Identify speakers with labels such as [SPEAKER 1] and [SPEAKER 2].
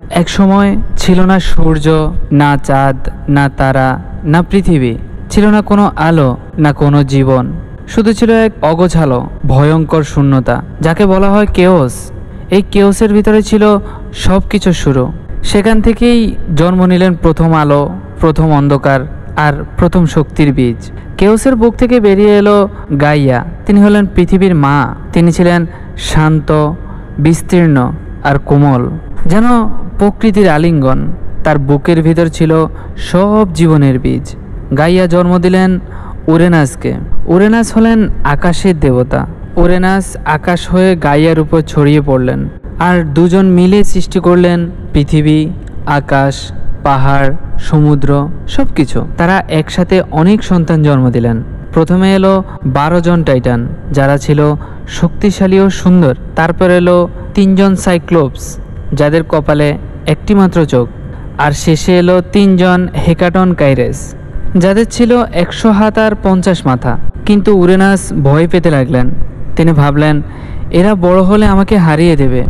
[SPEAKER 1] এক সময় ছিল না সূর্য, না চাঁদ, না তারা, না পৃথিবী, ছিল না কোনো আলো, না কোনো জীবন। শুধু ছিল এক অগোছালো ভয়ঙ্কর শূন্যতা, যাকে বলা হয় কেওস। এই কেওসের ভিতরে ছিল সব কিছুর শুরু। সেখান থেকেই জন্ম নিলেন প্রথম আলো, প্রথম অন্ধকার আর প্রথম শক্তির বীজ। কেওসের বুক থেকে বেরিয়ে এলো গাইয়া। তিনি হলেন পৃথিবীর মা। তিনি ছিলেন শান্ত, বিস্তীর্ণ আর কোমল, যেন প্রকৃতির আলিঙ্গন। তার বুকের ভিতর ছিল সব জীবনের বীজ। গাইয়া জন্ম দিলেন উরেনাসকে। উরেনাস হলেন আকাশের দেবতা। উরেনাস আকাশ হয়ে গাইয়ার উপর ছড়িয়ে পড়লেন, আর দুজন মিলে সৃষ্টি করলেন পৃথিবী, আকাশ, পাহাড়, সমুদ্র, সব কিছু। তারা একসাথে অনেক সন্তান জন্ম দিলেন। প্রথমে এলো 12 জন টাইটান, যারা ছিল শক্তিশালী ও সুন্দর। তারপর এলো 3 জন সাইক্লোপস, যাদের কপালে একটি মাত্র চোখ। আর শেষে এলো 3 জন হেকাটন কাইরেস, যাদের ছিল 100 হাত আর 50 মাথা। কিন্তু উরেনাস ভয় পেতে লাগলেন। তিনি ভাবলেন, এরা বড় হলে আমাকে হারিয়ে দেবে।